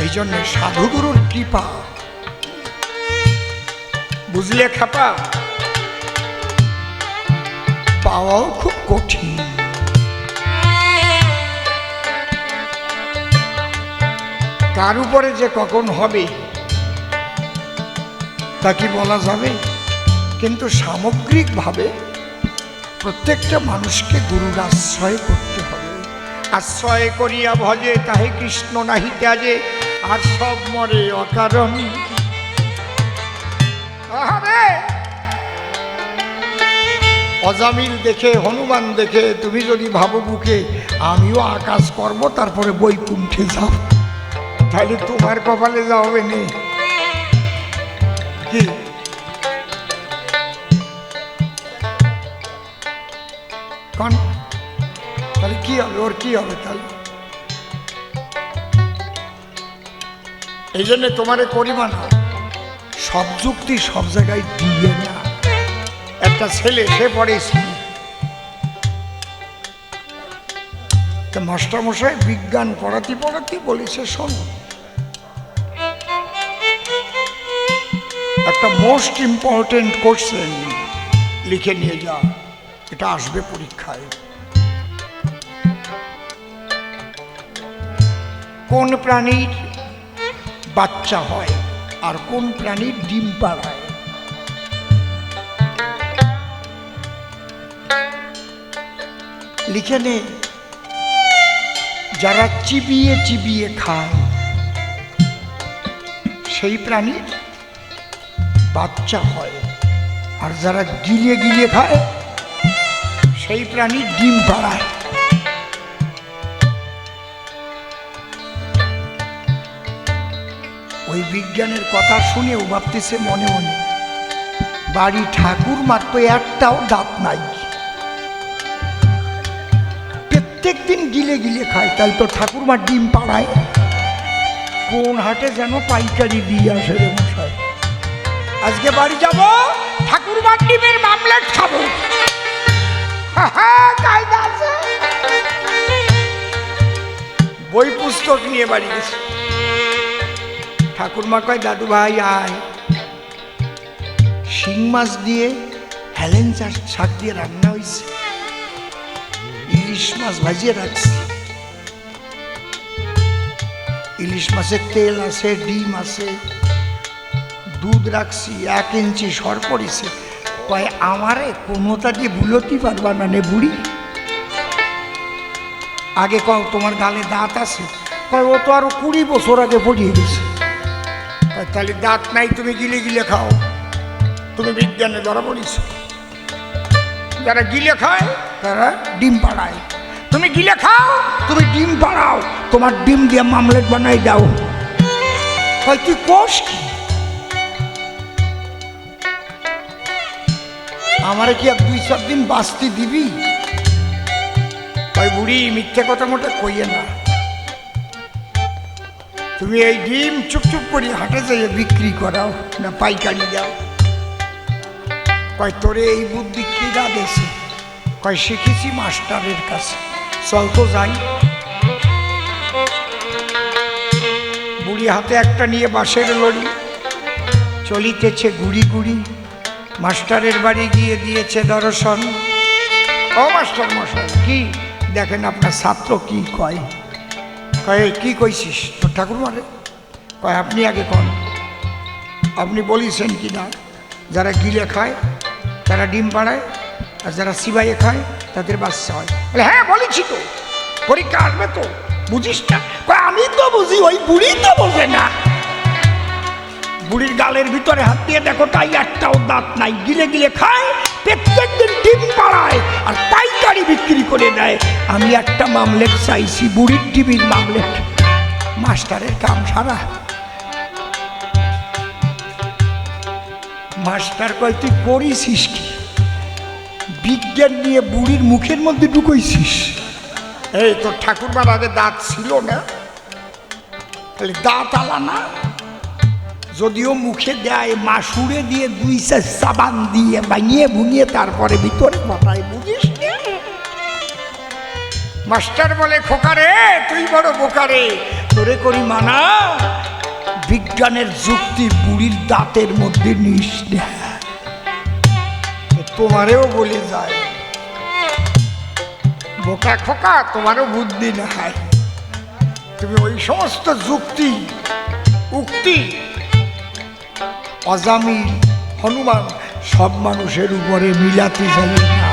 এই জন্য সাধুগুরুর কৃপা, বুঝলে খাপা, পাওয়াও খুব কঠিন। কার উপরে যে কখন হবে তা কি বলা যাবে? কিন্তু সামগ্রিকভাবে প্রত্যেকটা মানুষকে গুরুর আশ্রয় করতে হবে। আশ্রয় করিয়া ভজে তাহে কৃষ্ণ নাহি ত্যাজে, আর সব মরে অকারণ। অজামিল দেখে, হনুমান দেখে তুমি যদি ভাবো বুকে আমিও আকাশ করব তারপরে বৈকুণ্ঠে যাব, তাহলে তোমার কপালে যাবে নেই কি? কোন তাহলে কি হবে, ওর কি হবে তাহলে? এই জন্য তোমারে করিবা না, সব যুক্তি সব জায়গায় দিয়ে না। একটা ছেলে সে পড়ে স্কুল, মাস্টারমশাই বিজ্ঞান পড়াতে পড়াতে বলেছে শোনো, একটা মোস্ট ইম্পর্টেন্ট কোশ্চেন লিখে নিয়ে যা, এটা আসবে পরীক্ষায়। কোন প্রাণীর বাচ্চা হয় আর কোন প্রাণীর ডিম পাড়ায়? লিখে নে। যারা চিবিয়ে চিবিয়ে খায় সেই প্রাণীর বাচ্চা হয়, আর যারা গিলিয়ে গিলিয়ে খায় সেই প্রাণীর ডিম পাড়ায়। ওই বিজ্ঞানের কথা শুনেও ভাবতেছে মনে মনে, বাড়ি ঠাকুর মাত্র একটাও দাঁত নাই, প্রত্যেক দিন গিলে গিলে খায়, তাই তো ঠাকুরমার ডিম পাড়ায়। কোন হাটে যেন পাইকারি দিয়ে আসে রে মশাই, আজকে বাড়ি যাব ঠাকুরমার ডিমের মামলেট খাবো। বই পুস্তক নিয়ে বাড়ি গেছে, ঠাকুরমা কয় দাদু ভাই আয়, শিং মাছ দিয়ে হেলেন শাক দিয়ে রান্না হয়েছে, ইলিশ মাছ ভাজিয়ে রাখছি, ইলিশ মাছের তেল আছে, ডিম আছে, দুধ রাখছি, 1 ইঞ্চি সর পড়েছে। কয় আমারে কোনোটা দিয়ে ভুলতে পারবা না নে বুড়ি? আগে কও তোমার গালে দাঁত আছে? কয় ও তো আরো 20 বছর আগে পড়িয়ে গেছে। তাহলে দাঁত নাই, তুমি গিলে গিলে খাও, তুমি বিজ্ঞানে ধরা পড়িস। যারা গিলে খায় তারা ডিম পাড়ায়, তুমি গিলে খাও, তুমি ডিম পাড়াও, তোমার ডিম দিয়ে মামলেট বানাই দাও। কয় তুই কোষ কি? আমারে কি 2-4 দিন বাঁচতে দিবি? কয় বুড়ি মিথ্যে কথা মোটে কইয়ে না, তুমি এই ডিম চুপ চুপ করে হাটে যাইয়ে বিক্রি করাও না পাইকারি দাও। কয় তোরে এই বুদ্ধি কি দিয়েছে? কয় শিখেছি মাস্টারের কাছে, চল তো যাই। বুড়ি হাতে একটা নিয়ে বাঁশের লড়ি চলিতেছে গুড়ি গুড়ি, মাস্টারের বাড়ি গিয়ে দিয়েছে দর্শন। ও মাস্টার মশাই কি দেখেন আপনার ছাত্র কি কয়? কয় কি কইছিস তোর ঠাকুরমারে? কয় আপনি আগে কন, আপনি বলিছেন কি না যারা গিলে খায় তারা ডিম পাড়ায়, আর যারা চিবাইয়ে খায় তাদের বাচ্চা হয়? বলে হ্যাঁ বলেছি তো, পরীক্ষা আসবে তো, বুঝিস না? কয় আমি তো বুঝি, ওই বুড়ি তো বোঝে না। বুড়ির গালের ভিতরে হাত দিয়ে দেখো, তাই একটাও দাঁত নাই, গিলে গিলে খায়, প্রত্যেক দিন ডিম পাড়ায় আর পাইকারি বিক্রি করে দেয়। আমি একটা মামলেট চাইছি, বুড়ির ডিমের মামলেট। মাস্টারের কাম সারা। মাস্টার কয় তুই করিস কি? বিজ্ঞান নিয়ে বুড়ির মুখের মধ্যে ঢুকাইছিস। এই তোর ঠাকুরমার আগে দাঁত ছিল না, তাহলে দাঁত আলা না? যদিও মুখে দেয়, মাসুরে দিয়ে 2-4 সাবান দিয়ে বানিয়ে ভুনিয়ে তারপরে ভিতরে পাঠায়, বুঝিস? মাস্টার বলে খোকারে তুই বড় বোকারে, তোরে করি মানা, বিজ্ঞানের যুক্তি বুড়ির দাঁতের মধ্যে নিস না। তোমারেও বলে যায় বোকা খোকা, তোমারও বুদ্ধি না হয়, তুমি ওই সমস্ত যুক্তি উক্তি অজামিল হনুমান সব মানুষের উপরে মিলাতে যাবে না।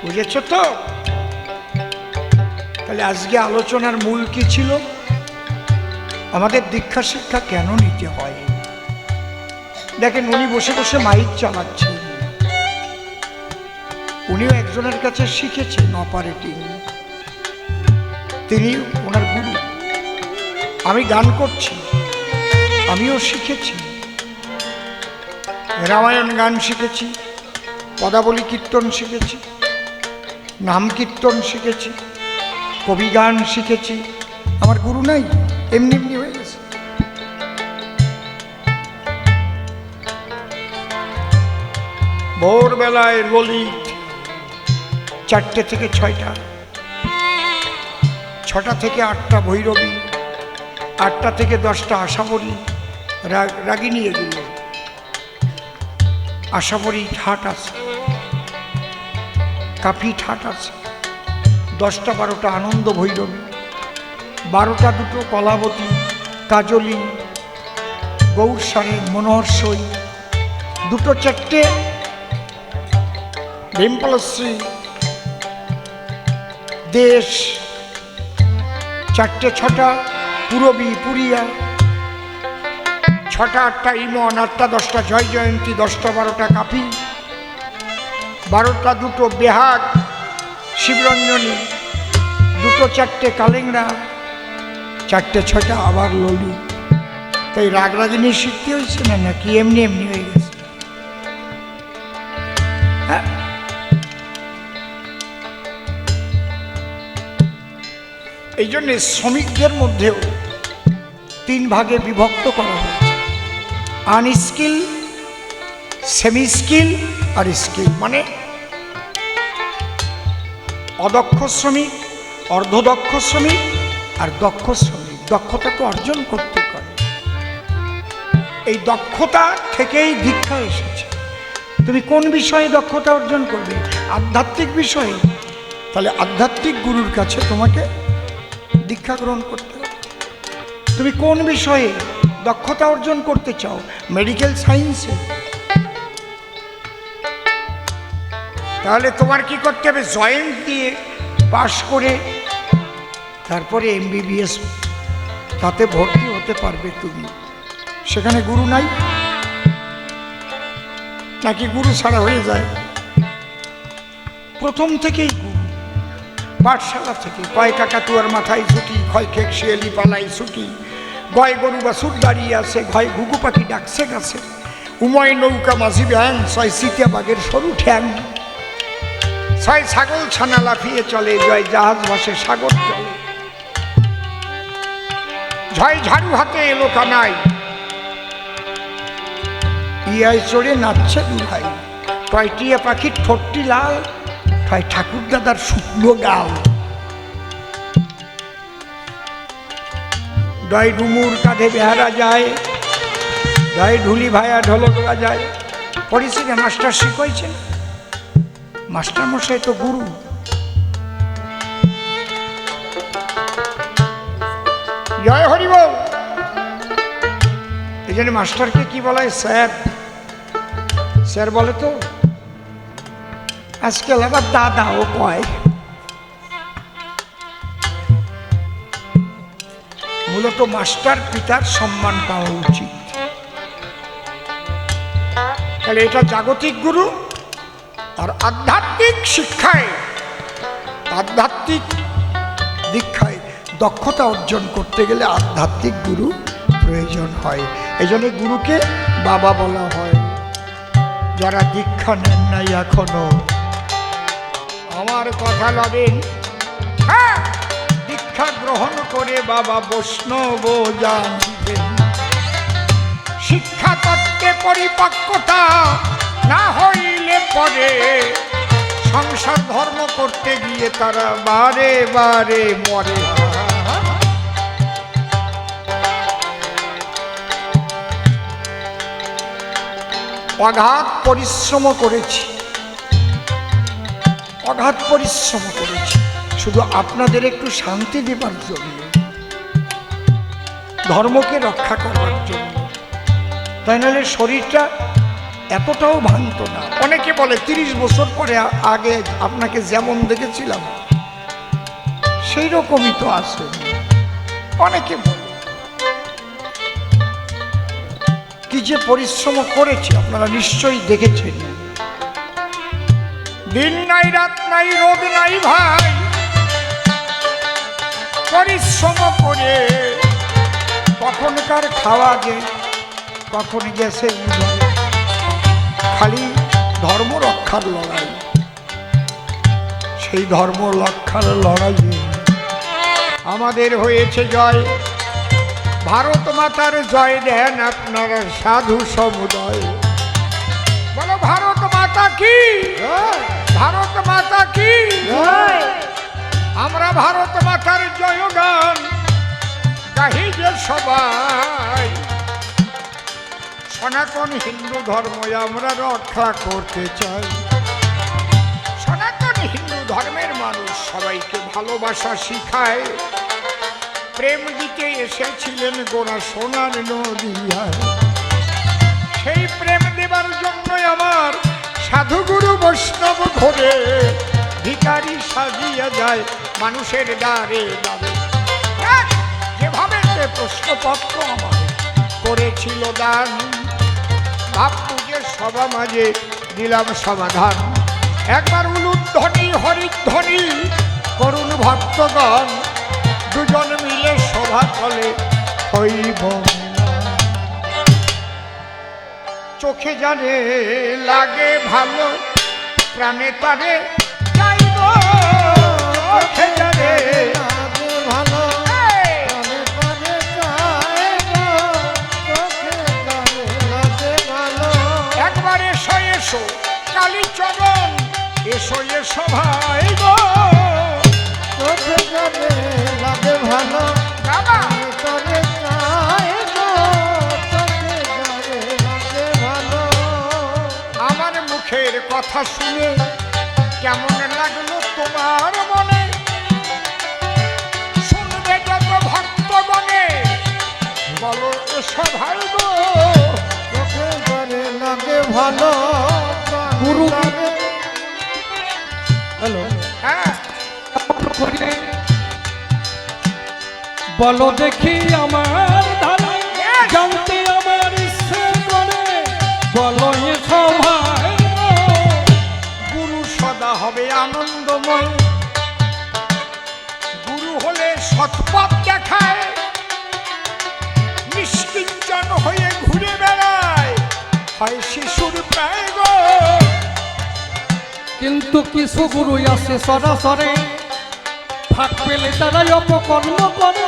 বুঝেছ তো? তাহলে আজকে আলোচনার মূল কি ছিল? আমাদের দীক্ষা শিক্ষা কেন নিতে হয়? দেখেন, উনি বসে বসে মাইক চালাচ্ছেন, উনিও একজনের কাছে শিখেছেন অপারেটিং, তিনি ওনার গুরু। আমি গান করছি, আমিও শিখেছি, রামায়ণ গান শিখেছি, পদাবলী কীর্তন শিখেছি, নাম কীর্তন শিখেছি, কবি গান শিখেছি। আমার গুরু নাই, এমনি এমনি হয়ে গেছে। ভোরবেলায় ললিত 4টে থেকে 6টা, 6টা থেকে 8টা ভৈরবী, 8টা থেকে 10টা আশাবরী। রাগিনী এগুলো আশাবরী ঠাট আছে, কাফি ঠাট আছে, 10টা 12টা আনন্দ ভৈরবী, 12টা 2টো কলাবতী, কাজলী, গৌরসারী, মনোহরসই, 2টো 4টে ডিম্পলশ্রী, দেশ, 4টে 6টা পুরবী, পুরিয়া, 6টা 8টা ইমন, 8টা 10টা জয় জয়ন্তী, 10টা 12টা কাফি, 12টা 2টো বেহাগ, শিবরঞ্জনী, 2টো 4টে কালেংরা, 4টে 6টা আবার ললিত। তাই রাগ রাগিনী শিখতে হয়েছে না, নাকি এমনি এমনি হয়ে গেছে? হ্যাঁ, এই জন্যে শ্রমিকদের মধ্যেও 3 ভাগে বিভক্ত করা হয়েছে, আনস্কিল, সেমি স্কিল আর স্কিল। মানে অদক্ষ শ্রমিক, অর্ধদক্ষ শ্রমিক আর দক্ষ শ্রমিক। দক্ষতা তো অর্জন করতে পারে, এই দক্ষতা থেকেই দীক্ষা এসেছে। তুমি কোন বিষয়ে দক্ষতা অর্জন করবে? আধ্যাত্মিক বিষয়ে, তাহলে আধ্যাত্মিক গুরুর কাছে তোমাকে দীক্ষা গ্রহণ করতে হবে। তুমি কোন বিষয়ে দক্ষতা অর্জন করতে চাও? মেডিকেল সায়েন্সে, তাহলে তোমার কি করতে হবে? জয়েন্ট দিয়ে পাশ করে তারপরে MBBS তাতে ভর্তি হতে পারবে তুমি। সেখানে গুরু নাই, নাকি গুরু ছাড়া হয়ে যায়? প্রথম থেকেই গুরু, পাঠশালা থেকে। কয় কাকাতুয়ার মাথায় ছুটি, ক্ষয় খেক শিয়ালি পালাই ছুটি, গয় গরু বাছুর দাঁড়িয়ে আছে, ঘয় ঘুঘু পাখি ডাকছে গাছে, উময় নৌকা মাঝি ব্যাং, 6 চিতিয়া বাঘের সরু ঠ্যাং, 6 ছাগল ছানা লাফিয়ে চলে, জয় জাহাজ ভাসে সাগর চলে, ঝয় ঝাড়ু হাতে এলো কানাই, ইয়ায় চড়ে নাচছে 2 ভাই, টয় টিয়া পাখির ঠোঁটটি লাল, টয় ঠাকুর দাদার শুকনো গাল, ডয় ডুমুর কাঁধে বেহারা যায়, ডয় ঢুলি ভায়া ঢোলক বাজায়। পড়েছি যে মাস্টার শিখাইছেন, মাস্টার মশাই তো গুরু। জয় হরি বল। এই জন্য মাস্টারকে কি বলা হয়? স্যার। স্যার বলে তো, আজকাল আবার দাদাও কয়। মূলত মাস্টার পিতার সম্মান পাওয়া উচিত। তাহলে এটা জাগতিক গুরু। আর আধ্যাত্মিক শিক্ষায়, আধ্যাত্মিক দীক্ষায় দক্ষতা অর্জন করতে গেলে আধ্যাত্মিক গুরু প্রয়োজন হয়। এই জন্য গুরুকে বাবা বলা হয়। যারা দীক্ষা নেন নাই এখনো, আমার কথা লবেন, হ্যাঁ, দীক্ষা গ্রহণ করে বাবা বৈষ্ণব জানবেন। শিক্ষা তত্ত্বে পরিপক্কতা না হইলে পরে সংসার ধর্ম করতে গিয়ে তারা বারে বারে মরে। অগাধ পরিশ্রম করেছি, অগাধ পরিশ্রম করেছি শুধু আপনাদের একটু শান্তি দেবার জন্য, ধর্মকে রক্ষা করবার জন্য। তাই নাহলে শরীরটা এতটাও ভাঙত না। অনেকে বলে 30 বছর পরে আগে আপনাকে যেমন দেখেছিলাম সেই রকমই তো আছে, অনেকে বলে। কি যে পরিশ্রম করেছি আপনারা নিশ্চয়ই দেখেছেন। দিন নাই রাত নাই রোদ নাই ভাই, পরিশ্রম করে কখনকার খাওয়া যে কখন গেছে খালি ধর্ম রক্ষার লড়াই। সেই ধর্ম রক্ষার লড়াই আমাদের হয়েছে জয়। ভারত মাতার জয় দেন আপনারা সাধু সমুদয়। বলো ভারত মাতা কি, ভারত মাতা কি। আমরা ভারত মাতার জয়গান গাহি যে সবাই। সনাতন হিন্দু ধর্ম আমরা রক্ষা করতে চাই। সনাতন হিন্দু ধর্মের মানুষ সবাইকে ভালোবাসা শিখায়। প্রেম দিতে এসেছিলেন গোরা সোনার নদিয়ায়। সেই প্রেম দেবার জন্য আমার সাধুগুরু বৈষ্ণব ঘরে ভিখারি সাজিয়ে যায় মানুষের দ্বারে দ্বারে। যেভাবে প্রশ্নপত্র আমার করেছিল দান, ভাব পুজোর সভা মাঝে দিলাম সমাধান। একবার উলুধ্বনি হরিধ্বনি করুণ ভক্তগণ, দুজন মিলে সভা চলে হইব। চোখে জানে লাগে ভালো, প্রাণে তারে চাইব। চোখে জানে লাগে ভালো, প্রাণে তারে চাইব। চোখে জানে লাগে ভালো। একবার এসো এসো কালীচরণ, এসো এসো ভাই গো। চোখে জানে লাগে ভালো, প্রাণে তারে চাইব। চোখে জানে লাগে ভালো। আমার মুখের কথা শুনে কেমন লাগলো তোমার মনে? শুনবে যত ভক্তগণে বলো এসো ভাই গো। চোখে জানে লাগে ভালো, গুরু। হ্যালো, হ্যাঁ বলো দেখি আমার ধারে, জানতে আমার ইচ্ছে করে। বলো এ সভায় গুরু সদা হবে আনন্দময়। গুরু হলে সৎপথ দেখায়, নিষ্কিঞ্চন হয়ে ঘুরে বেড়ায়, হয় শিশুর প্রায় গো। কিন্তু কিছু গুরু আছে সরাসরে, ফাঁক পেলে তারাই অপকর্ম করে।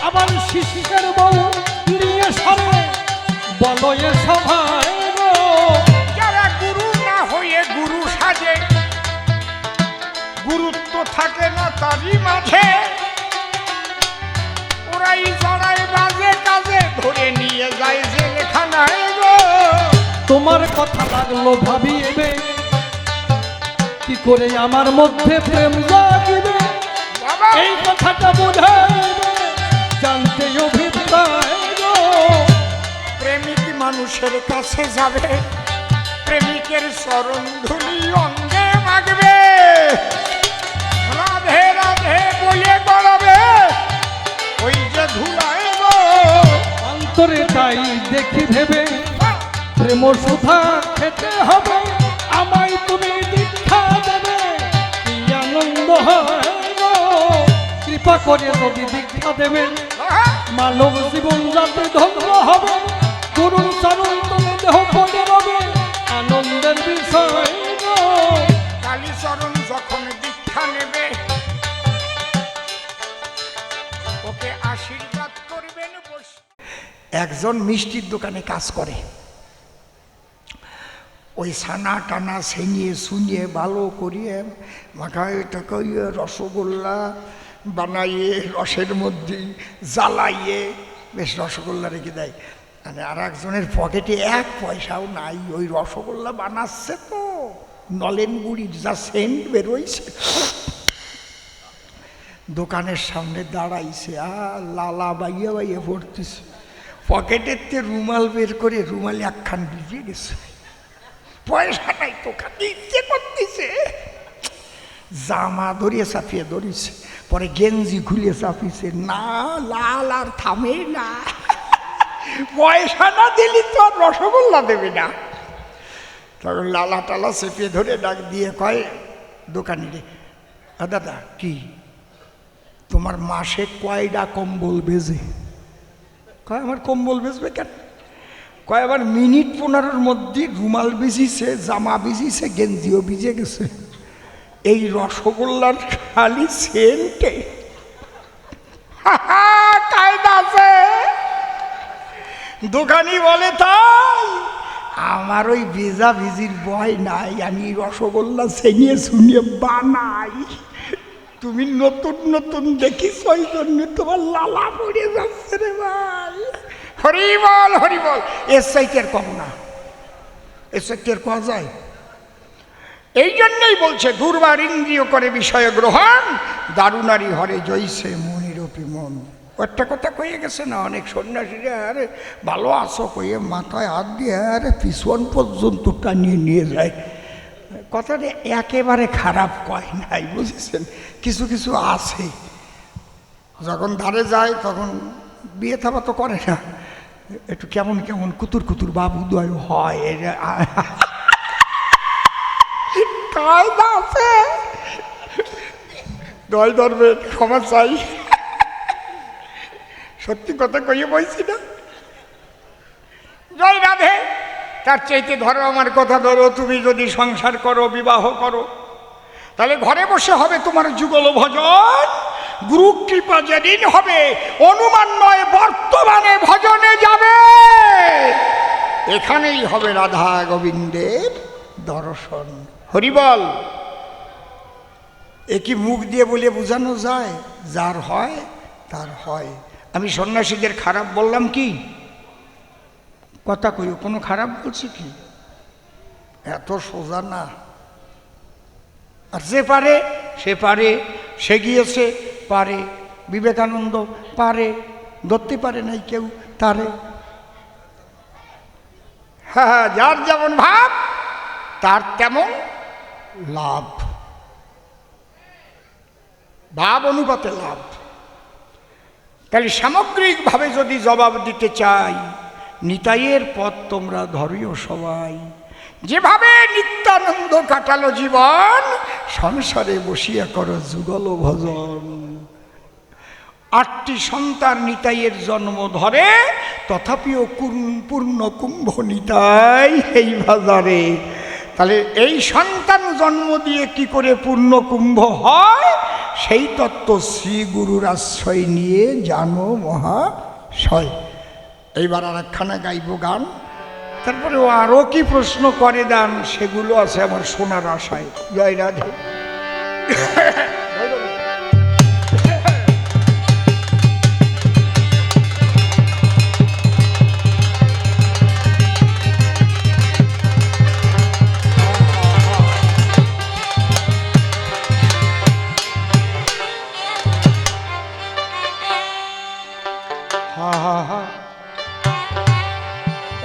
আবার শিষ্যের বউ নিয়ে সরে, বলো এ সভায় গো। যারা গুরু না হয়ে গুরু সাজে, গুরুত্ব থাকে না তারই মাঝে। ওরাই জড়ায় বাজে কাজে, ধরে নিয়ে যায় জেলখানায় গো। তোমার কথা লাগলো ভাবিবে, কি করে আমার মধ্যে প্রেম জাগিবে। এই কথাটা বোঝাইবে, জানতে অভিপ্রায় গো। প্রেমিক মানুষের কাছে যাবে, প্রেমিকের চরণ ধুলি অঙ্গে মাগবে। রাধে রাধে বলে গড়াবে, ওই যে ধুলায় গো। অন্তরে তাই দেখি ভেবে, প্রেম সুধা খেতে হবে। আমায় তুমি দীক্ষা দেবে, কি আনন্দ হয় গো। কৃপা করে যদি দীক্ষা দেবেন, মানব জীবন যাতে ধন্য হবে। গুরুর চরণ তলে দেহ পড়ে রবে, আনন্দের বিষয় গো। কালীচরণ যখন দীক্ষা নেবে, ওকে আশীর্বাদ করবেন। একজন মিষ্টির দোকানে কাজ করে। ওই ছানা টানা ছেনিয়ে শুনিয়ে ভালো করিয়ে মাখায় টাকাইয়ে রসগোল্লা বানাইয়ে রসের মধ্যে জ্বালাইয়ে বেশ রসগোল্লা রেখে দেয়। মানে আর একজনের পকেটে 1 পয়সাও নাই, ওই রসগোল্লা বানাচ্ছে তো নলেন গুড়ির যা সেন্ট বেরোইছে। দোকানের সামনে দাঁড়াইছে আর লালা বাইয়ে বাইয়ে পড়তেছে, পকেটের তে রুমাল বের করে রুমালে একখান ভিজে গেছে, পয়সা নাই তো খাতে ইচ্ছে করতেছে, জামা ধরিয়ে চাপিয়ে ধরিছে, পরে গেঞ্জি খুলে চাপিছে, না লাল আর থামে না, পয়সা না দিলি তো আর রসগোল্লা দেবে না। তখন লালা টালা চেপিয়ে ধরে ডাক দিয়ে কয় দোকানিরে, দাদা কি তোমার মাসে কয়টা কম্বল বেজে? কয় আমার কম্বল বেচবে কেন? কয় আবার মিনিট 15-র মধ্যে রুমাল ভিজিছে, জামা ভিজিছে, গেঞ্জিও ভিজে গেছে, এই রসগোল্লার খালি সেন্টে কায়দা আছে। দোকানি বলে তাই আমার ওই ভেজা ভিজির ভয় নাই, আমি রসগোল্লা ছেনিয়ে শুনিয়ে বানাই। তুমি নতুন নতুন দেখিস ওই জন্য তোমার লালা পড়ে যাচ্ছে রে ভাই। হরি বল হরি বল, এর চাইতে আর কম না, এর চাইতে আর পাওয়া যায়। এই জন্যই বলছে দুর্বার ইন্দ্রিয় করে বিষয় গ্রহণ, দারুণারি হরে জৈছে মনিরূপী মন। একটা কথা কয়ে গেছে না অনেক সন্ন্যাসীরা, আরে ভালো আছো কয়ে মাথায় হাত দিয়ে আরে পিছন পর্যন্ত টানিয়ে নিয়ে যায়। কথাটা একেবারে খারাপ কয় নাই, বুঝেছেন? কিছু কিছু আছে যখন ধারে যায় তখন বিয়ে থাবা তো করে না, একটু কেমন কেমন কুতুর কুতুর বাপ উদয় হয়, কায়দা আছে। দয় ধরবে, ক্ষমা চাই, সত্যি কথা কইয়ে বলছি না। জয় রাধে। তার চাইতে ধরো আমার কথা, ধরো তুমি যদি সংসার করো, বিবাহ করো, তাহলে ঘরে বসে হবে তোমার যুগল ভজন। গুরু কৃপা যেদিন হবে অনুমান নয় বর্তমানে ভজনে যাবে, এখানেই হবে রাধা গোবিন্দের দর্শন। হরিবল। এ কি মুখ দিয়ে বলে বোঝানো যায়? যার হয় তার হয়। আমি সন্ন্যাসীদের খারাপ বললাম কি? কথা কইও, কোনো খারাপ বলছি কি? এত সোজা না। আর যে পারে সে পারে, সে গিয়েছে পারে, বিবেকানন্দ পারে, ধরতে পারে নাই কেউ তারে। হ্যাঁ, যার যেমন ভাব তার তেমন লাভ, ভাব অনুপাতে লাভ। তাহলে সামগ্রিকভাবে যদি জবাব দিতে চাই, নিতাইয়ের পথ তোমরা ধরিও সবাই। যেভাবে নিত্যানন্দ কাটালো জীবন, সংসারে বসিয়া করো যুগল ভজন। 8টি সন্তান নিতাইয়ের জন্ম ধরে, তথাপিও পূর্ণ কুম্ভ নিতাই এই বাজারে। তাহলে এই সন্তান জন্ম দিয়ে কি করে পূর্ণ কুম্ভ হয়, সেই তত্ত্ব শ্রী গুরুর আশ্রয় নিয়ে জানো মহাশয়। এইবার আর একখানা গাইব গান, তারপরে ও আরও কি প্রশ্ন করে দেন সেগুলো আছে আমার শোনার আশায়। জয় রাধে।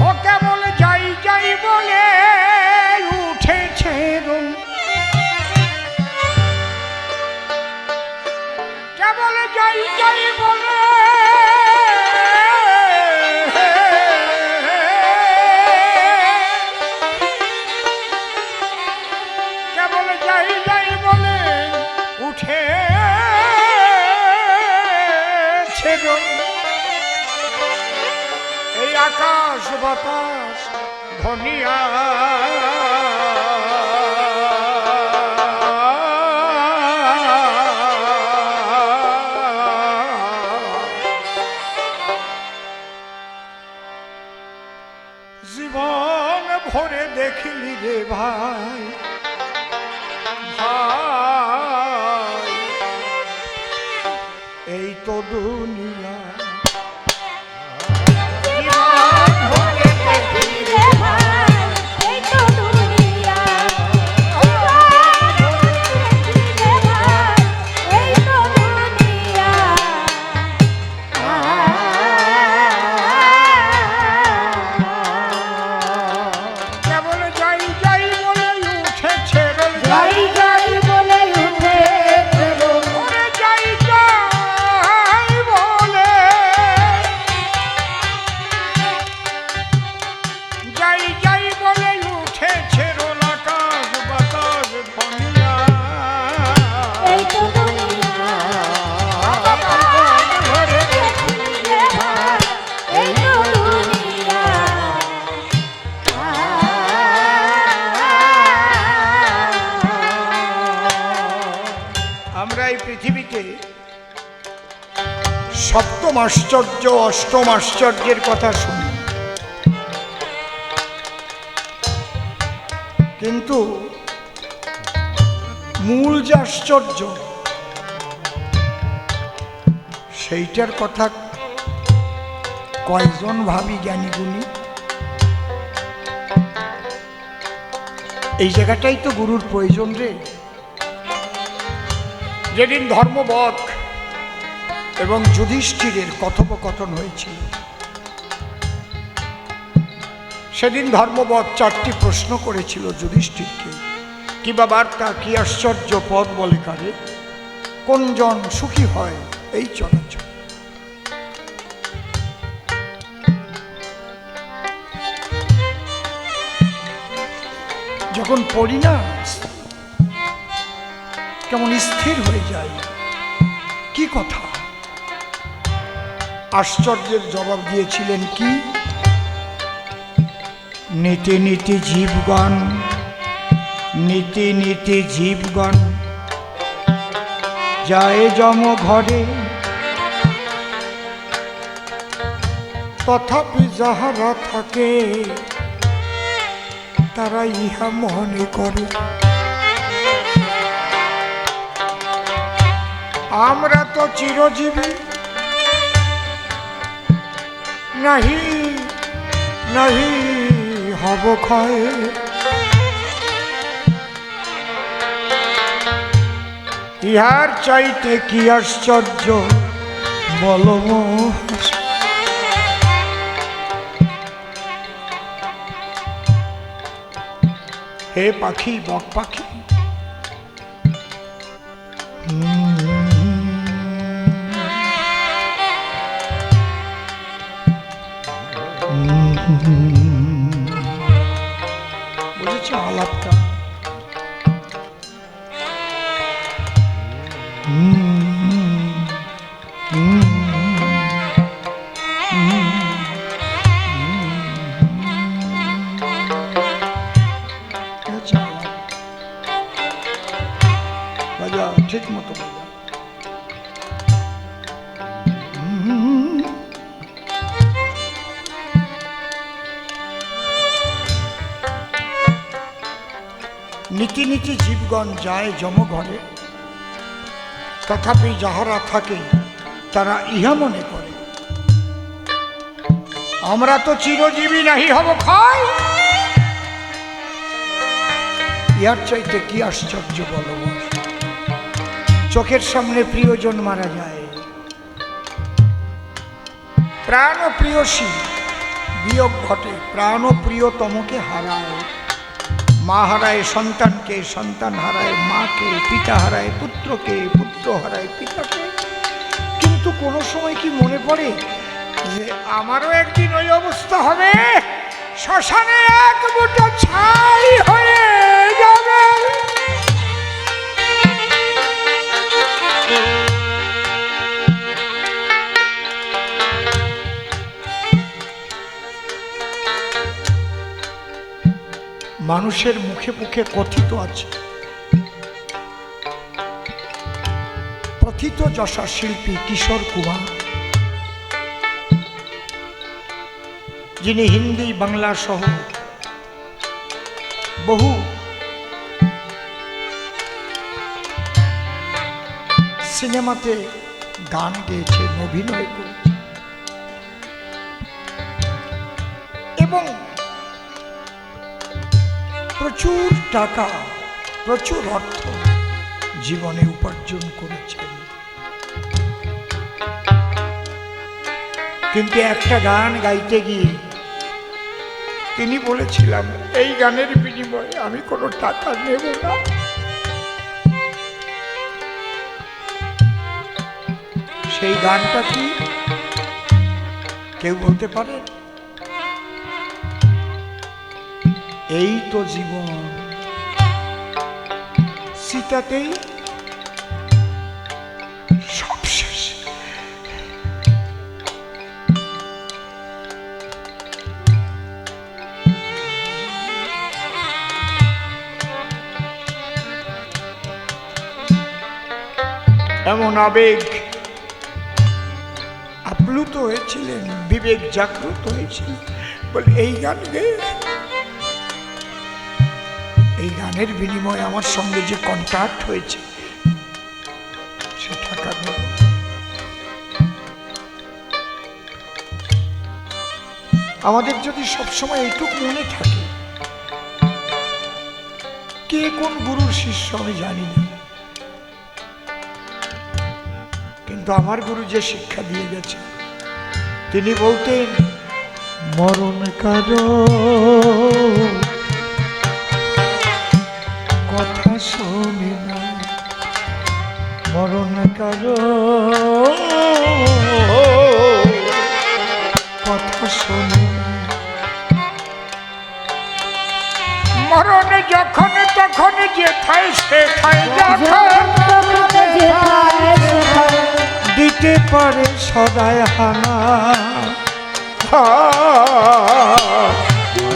ও কেবল যাই যাই বলে উঠেছে রোম, কেবল যাই যাই বলে কেবল যাই যাই বলে উঠেছে রোম। এই আকাশ বাতাস ধনিয়া জীবন ভরে দেখিলি রে ভাই ভাই, এই তো দুনিয়া। পৃথিবীতে সপ্তম আশ্চর্য অষ্টম আশ্চর্যের কথা শুনি, কিন্তু মূল যে আশ্চর্য সেইটার কথা কয়জন ভাবি জ্ঞানী গুণী? এই জায়গাটাই তো গুরুর প্রয়োজন রে। যেদিন ধর্মবধ এবং যুধিষ্ঠিরের কথোপকথন হয়েছিল, সেদিন ধর্মবধ 4টি প্রশ্ন করেছিল যুধিষ্ঠিরকে। কি বা বার্তা, কি আশ্চর্য পদ বলে কারে, কোন জন সুখী হয় এই চলাচল। যখন পড়ি না কেমন স্থির হয়ে যায়। কি কথা? আশ্চর্যের জবাব দিয়েছিলেন কি? নীতি নীতি জীবগণ, নীতি নীতি জীবগণ যায় যম ঘরে, তথাপি যাহারা থাকে তারা ইহা মনে করে। আমরা তো চিরজীবী, নাহি নাহি হব ক্ষয়। ইহার চাইতে কি আশ্চর্য বলব। হে পাখি, বক পাখি, বুঝেছ আলাপটা? বাজা ঠিক মতো বাজা। নীতি নীতি জীবগণ যায় যম ঘরে, তথাপি যাহারা থাকে তারা ইহা মনে করে। আমরা তো চিরজীবী, নাহি হব ক্ষয়। ইহার চাইতে কি আশ্চর্য বলব। চোখের সামনে প্রিয়জন মারা যায়, প্রাণ প্রিয়সী বিয়োগ ঘটে, প্রাণ প্রিয়তমকে হারায়। মা হারায় সন্তানকে, সন্তান হারায় মাকে, পিতা হারায় পুত্রকে, পুত্র হারায় পিতাকে। কিন্তু কোনো সময় কি মনে পড়ে যে আমারও একদিন ওই অবস্থা হবে, শ্মশানে এক মুঠো ছাই হয়ে যাবে। মানুষের মুখে মুখে কথিত আছে, প্রথিত যশা শিল্পী কিশোর কুমার, যিনি হিন্দি বাংলা সহ বহু সিনেমাতে গান গেয়েছেন, অভিনয় করেছেন এবং প্রচুর টাকা, প্রচুর অর্থ জীবনে উপার্জন করেছেন। কিন্তু একটা গান গাইতে গিয়ে তিনি বলেছিলাম, এই গানের বিনিময়ে আমি কোনো টাকা নেব না। সেই গানটা কি কেউ বলতে পারে? এই তো জীবন, সীতাতেই সব শেষ। এমন আবেগ আপ্লুত হয়েছিলেন, বিবেক জাগ্রত হয়েছিল বলে এই গান গেয়ে, এই গানের বিনিময়ে আমার সঙ্গে যে কন্ট্যাক্ট হয়েছে সে টাকা নেব। আমাদের যদি সবসময় এইটুক মনে থাকে, কে কোন গুরুর শিষ্য আমি জানি না, কিন্তু আমার গুরু যে শিক্ষা দিয়ে গেছে, তিনি বলতেন মরণ কারো কথা শোনে না, মরণ কারো কথা শোনে না। মরণ যখন তখন যেথায় সেথায় দিতে পারে সদায় হানা,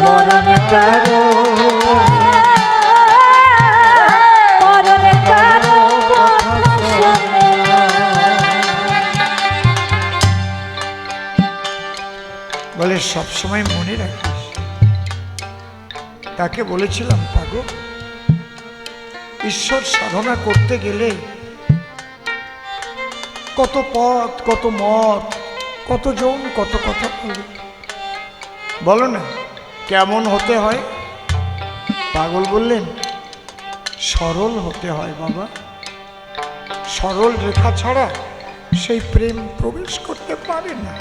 মরণ কারো বলে সবসময় মনে রাখিস। তাকে বলেছিলাম, পাগল, ঈশ্বর সাধনা করতে গেলে কত পথ, কত মত, কতজন কত কথা বলে, বলো না কেমন হতে হয়? পাগল বললেন সরল হতে হয় বাবা, সরল রেখা ছাড়া সেই প্রেম প্রবেশ করতে পারে না,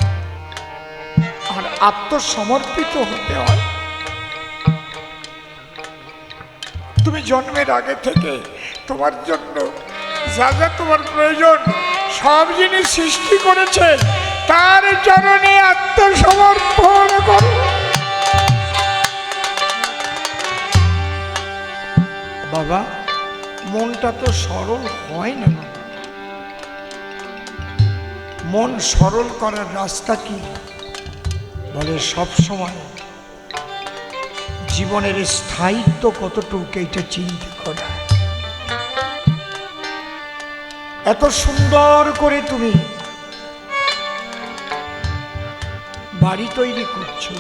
আর আত্মসমর্পিত হতে হয়। তুমি জন্মের আগে থেকে তোমার জন্য যা যা তোমার প্রয়োজন সব জিনিস সৃষ্টি করেছে, তার চরণে আত্মসমর্পণ করো। বাবা, মনটা তো সরল হয় না। মন সরল করার রাস্তা কি? বলে সব সময় জীবনের স্থায়িত্ব কতটুকু এটা চিন্তা করা। এত সুন্দর করে তুমি বাড়ি তৈরি করছো,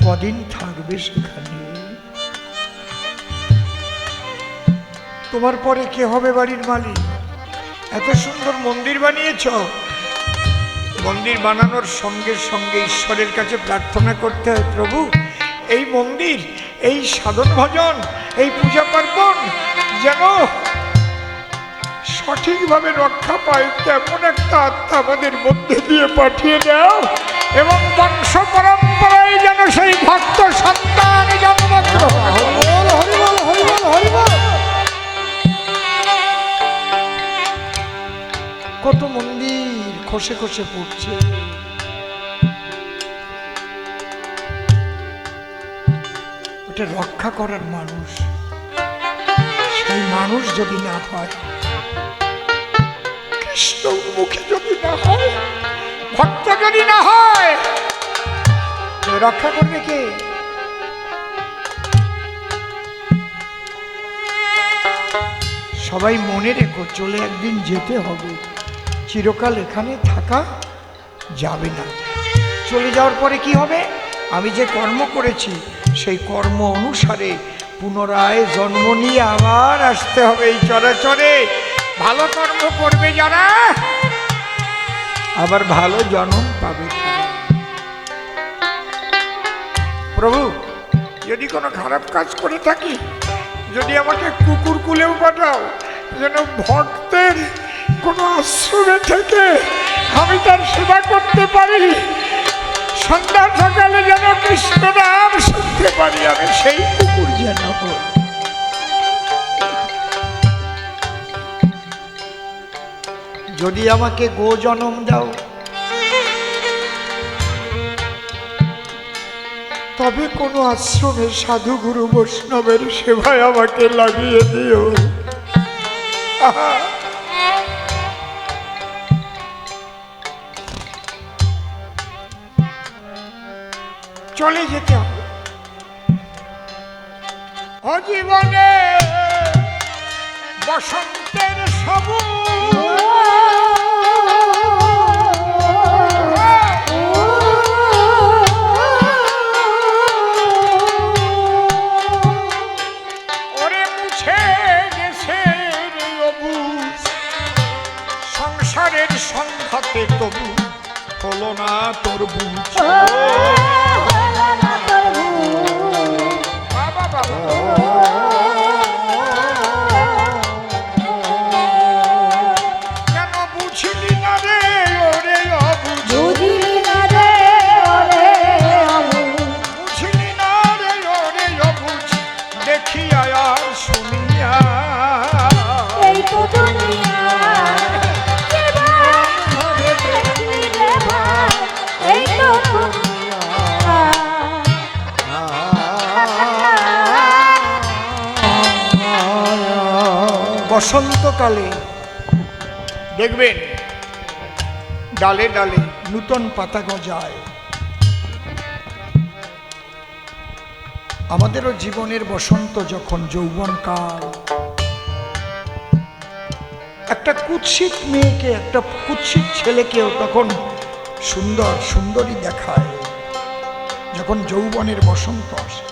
কদিন থাকবে সেখানে? তোমার পরে কে হবে বাড়ির মালিক? এত সুন্দর মন্দির বানিয়েছ, মন্দির বানানোর সঙ্গে সঙ্গে ঈশ্বরের কাছে প্রার্থনা করতে হয়, প্রভু এই মন্দির, এই সাধন ভজন, এই পূজা পার্বণ যেন সঠিকভাবে রক্ষা পায়, তেমন একটা আত্মা আমাদের মধ্যে দিয়ে পাঠিয়ে দাও, এবং বংশ পরম্পরায় যেন সেই ভক্ত সন্তান জন্মগ্রহণ। কত মন্দির খসে খসে পড়ছে, ওটা রক্ষা করার মানুষ, সেই মানুষ যদি না হয়, কৃষ্ণমুখী যদি না হয়, ভক্ত যদি না হয়, রক্ষা করবে কে? সবাই মনে রেখো, চলে একদিন যেতে হবে, চিরকাল এখানে থাকা যাবে না। চলে যাওয়ার পরে কি হবে? আমি যে কর্ম করেছি সেই কর্ম অনুসারে পুনরায় জন্ম নিয়ে আবার আসতে হবে এই চরাচরে। ভালো কর্ম করবে যারা, আবার ভালো জন্ম পাবে। প্রভু, যদি কোনো খারাপ কাজ করে থাকি, যদি আমাকে কুকুর কুলেও পাঠাও, যেন ভক্তের কোনো আশ্রমে থেকে আমি তার সেবা করতে পারি, সন্ধ্যা সকালে যেন কৃষ্ণ নাম শুনতে পারি, আমি সেই কুকুর যেন হই। যদি আমাকে গো জন্ম দাও, তবে কোনো আশ্রমের সাধু গুরু বৈষ্ণবের সেবায় আমাকে লাগিয়ে দিও। আহা, চলে যেতে হবে। অজীবনে বসন্তের সবুজ, ওরে মুছে গেছে রে অবুজ, সংসারের সংঘাতে তবু হলো না তোর বুঝ। বাবা বাবা, কেন বুঝলি না রে ওরে অবুঝ, বুঝলি না রে ওরে অবুঝ, দেখিয়া আর শুনিয়া এই তো দুনিয়া, এই তো বসন্তকালে দেখবেন ডালে ডালে নূতন পাতা গজায়। আমাদেরও জীবনের বসন্ত যখন যৌবনকাল, একটা কুৎসিত মেয়েকে, একটা কুৎসিত ছেলেকেও তখন সুন্দর সুন্দরী দেখায় যখন যৌবনের বসন্ত আসে।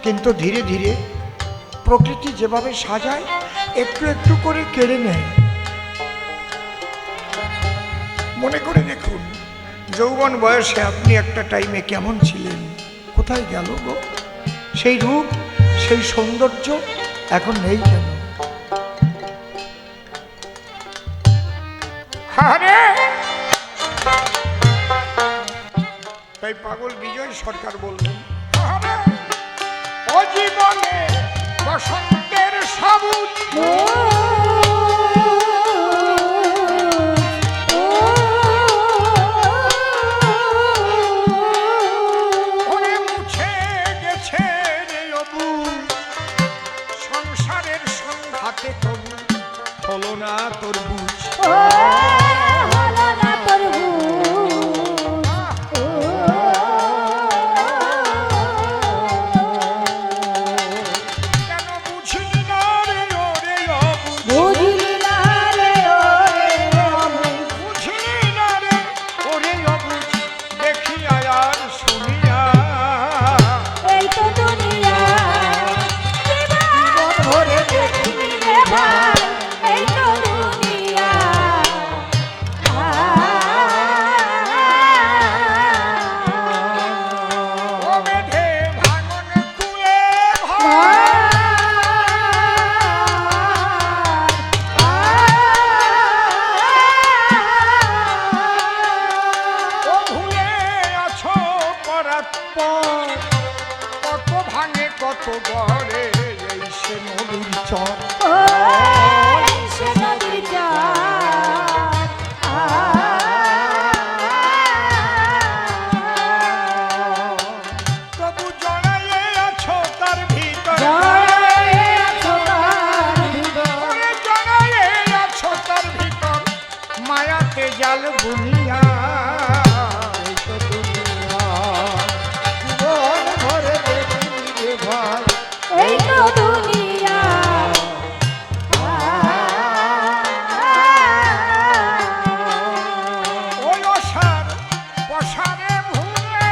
কিন্তু ধীরে ধীরে প্রকৃতি যেভাবে সাজায়, একটু একটু করে কেড়ে নেয়। মনে করে দেখুন, যৌবন বয়সে আপনি একটা টাইমে কেমন ছিলেন, কোথায় গেল গো সেই রূপ, সেই সৌন্দর্য? এখন নেই কেন? আরে তাই পাগল বিজয় সরকার বললেন, অজীবনে বসন্তের সবুজ, ওরে মুছে গেছে রে অবুঝ, সংসারের সংঘাতে তবু হলো না তোর বুঝ। কত ভাঙে কত গড়ে, এই সে নদীর চর, তবু জড়াইয়ে আছো তার ভিতর, জড়াইয়ে আছো তার ভিতর, মায়াতে জাল বুনিয়া। এই তো দুনিয়া, ওই অসার পসারে ভুলে,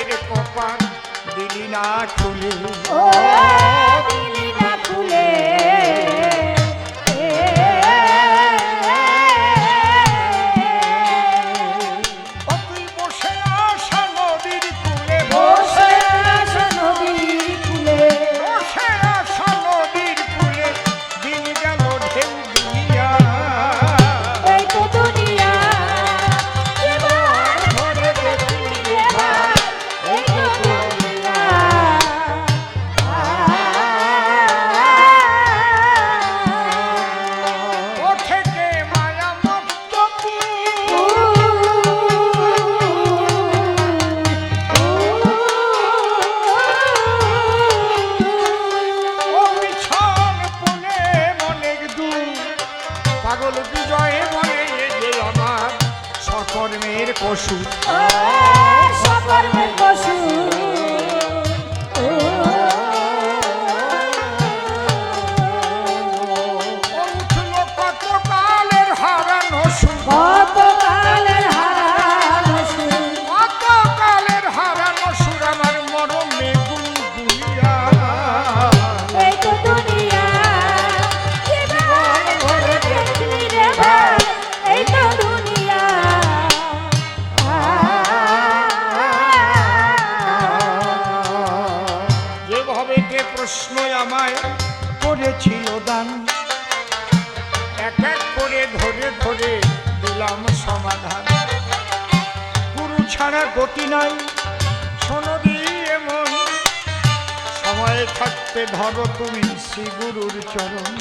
মায়ের কপাল দিলি না খুলে। ও দিলি না খুলে ও তুই বসে আসা নদীর কূলে, বসে আসা নদীর কূলে বসে আসা নদীর কূলে, দিন গেল ঢেউ দুনিয়া। এই তো দুনিয়া জীবন ভরে দেখলি রে ভাই এই তো দুনিয়া ও থেকে মায়া মুক্ত ও বিছান পুলে মনের দূর, পাগল বিজয়ে বলে যে আমার সকর্মের পশু। সকর্মের পশু ও উঠল কত কালের হারানো সুর, কত কালের হারানো সুর কত কালের হারানো সুর আমার মরমে গুনগুনিয়া। এই তো দুনিয়া জীবন ভরে দেখলি রে ভাই এই তো দুনিয়া যেভাবে কে প্রশ্ন আমায় করেছিল দান, এক এক করে ধরে ধরে দিলাম সমাধান। গুরু ছাড়া গতি নাই শোনো দিয়ে মন, সময় থাকতে ধরো তুমি শ্রী গুরুর চরণ।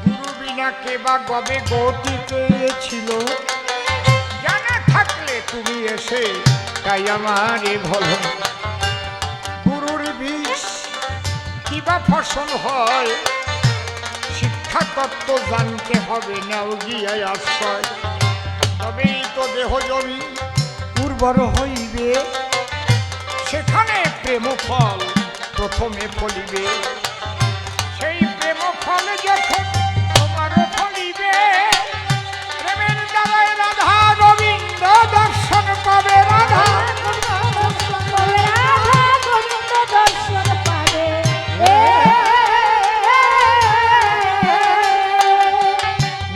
গুরু বিনা কে বা গবে গতি পেয়েছিল, জানা থাকলে তুমি এসে তাই আমারে ভলো। গুরুর বীজ কিবা ফসল হয়, শিক্ষা তত্ত্ব জানতে হবে নাও গিয়ে আশ্রয়। তবেই তো দেহ জমি উর্বর হইবে, সেখানে প্রেম ফল প্রথমে ফলিবে। সেই প্রেম ফল যখন তোমারও ফলিবে, প্রেমের দ্বারায় রাধা গোবিন্দ দর্শন পাবে। রাধা দর্শন পাবে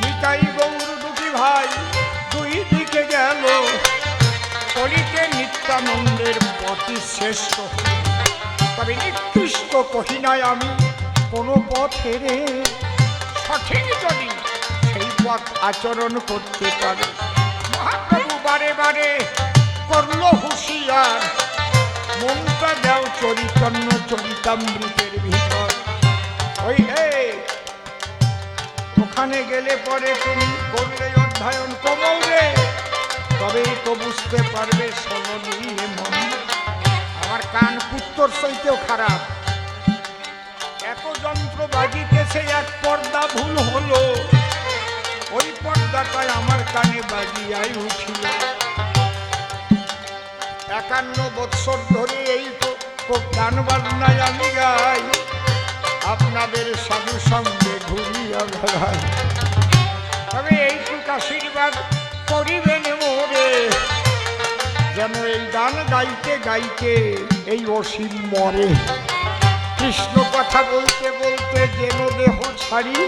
নিতাই গৌর দুটি ভাই দুই দিকে গেল, কলিতে নিত্যানন্দের পথই শ্রেষ্ঠ। তবে নিকৃষ্ট কহি নাই আমি কোনো পথেরে, সঠিক যদি সেই পথ আচরণ করতে পারে। মহাপ্রভু বারে বারে করল হুঁশিয়ার, মনটা দাও চরিতন্য চরিতামৃতের ভিতর। ওই হে ওখানে গেলে পরে তুমি করলে অধ্যয়ন কমল রে, তবেই তো বুঝতে পারবে সনদীয়ে মন। আমার কান কুত্তর সইতেও খারাপ, এত যন্ত্র বাজিতেছে, এক পর্দা ভুল হলো, ওই পর্দাটাই আমার কানে বাজিয়াই উঠিল। 51 বৎসর ধরে এই গান বাজনায় আমি গাই, আপনাদের সাধু সঙ্গে ঘুরিয়া বেড়াই। তবে এইটুক আশীর্বাদ করিবেন মোরে, যেন এই গান গাইতে গাইতে এই অসীম মরে। কৃষ্ণ কথা বলতে বলতে যেন দেহ ছাড়ি,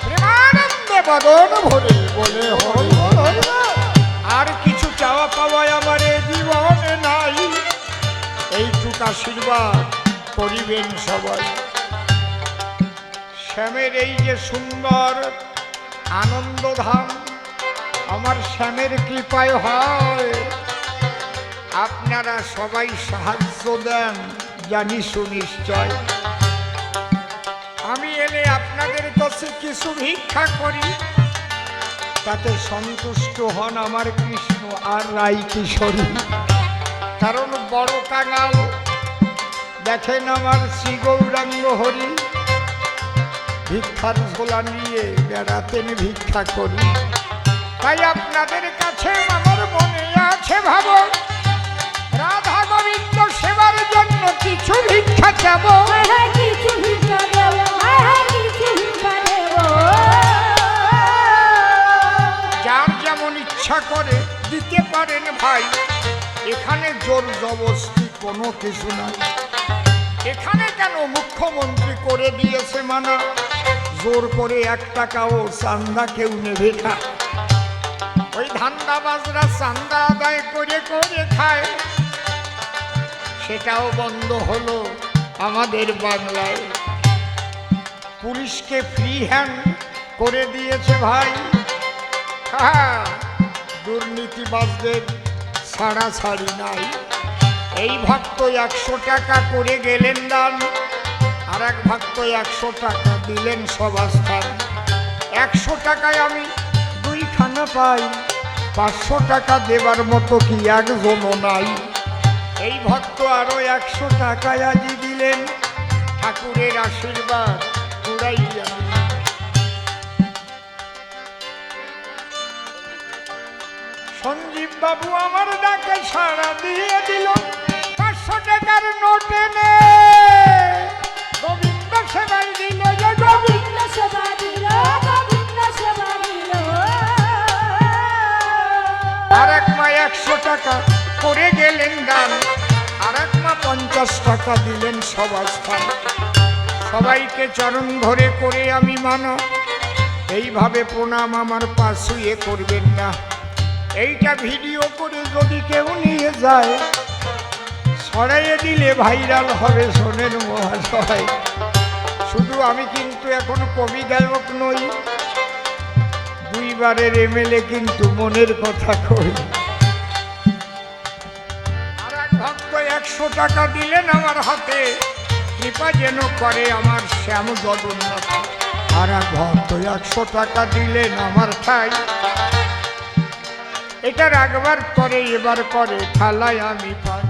প্রেমানন্দে বদন ভরে বলে হরি হরি। আর কিছু চাওয়া পাওয়ায় আমার এ জীবনে নাই, এইটুক আশীর্বাদ করিবেন সবাই। শ্যামের এই যে সুন্দর আনন্দধাম, আমার শ্যামের কৃপায় হয়। আপনারা সবাই সাহায্য দেন জানি সুনিশ্চয়। আমি এলে আপনাদের কাছে কিছু ভিক্ষা করি, তাতে সন্তুষ্ট হন আমার কৃষ্ণ আর রাই কিশোরী। কারণ বড় কাঙাল দেখেন আমার শ্রী গৌরাঙ্গ হরি, ভিক্ষার ঝোলা নিয়ে বেড়াতেন ভিক্ষা করি। তাই আপনাদের কাছে আমার মনে আছে ভাব, রাধা গোবিন্দ সেবার জন্য কিছু ভিক্ষা চাব। কিছু ভিক্ষা দেব কিছু ভিক্ষা দেব যার যেমন ইচ্ছা করে দিতে পারেন ভাই, এখানে জোর জবরদস্তি কোনো কিছু নাই। এখানে কেন মুখ্যমন্ত্রী করে দিয়েছে মানা, জোর করে 1 টাকাও চান্দা কেউ নেবে না। ওই ধান্দাবাজরা চান্দা আদায় করে করে খায়, সেটাও বন্ধ হলো আমাদের বাংলায়। পুলিশকে ফ্রি হ্যান্ড করে দিয়েছে ভাই। হ্যাঁ, দুর্নীতিবাজদের ছাড়াছাড়ি নাই। এই ভক্ত 100 টাকা করে গেলেন দান, আর এক ভক্ত 100 টাকা দিলেন সভাস্থান। 100 টাকায় আমি 2 খানা পাই, 500 টাকা দেবার মতো কি একজনও নাই। এই ভক্ত আরো 100 টাকায় আজি দিলেন, ঠাকুরের আশীর্বাদ পুরাইয়া। সঞ্জীব বাবু আমার ডাকে সাড়া দিয়ে দিল, 500 টাকার নোট এনে গোবিন্দ সেবাই দিল। গোবিন্দ সেবা দিল, গোবিন্দ সেবা দিল। আর এক মা 100 টাকা করে গেলেন দান, আর এক মা 50 টাকা দিলেন সভাস্থান। সবাইকে চরণ ধরে করে আমি মানা, এইভাবে প্রণাম আমার পাশুয়ে করবেন না। এইটা ভিডিও করে যদি কেউ নিয়ে যায়, ছড়াইয়ে দিলে ভাইরাল হবে, শোনেন মহাশয়। শুধু আমি কিন্তু এখন কবি গায়ক নই, 2 বারের এমএলএ কিন্তু মনের কথা কই। আর এক ভক্ত 100 টাকা দিলেন আমার হাতে, কৃপা যেন করে আমার শ্যাম জগন্নাথ। আর এক ভক্ত 100 টাকা দিলেন আমার ঠাই, এটা রাখবার পরে এবার করে থালায় আমি পাই।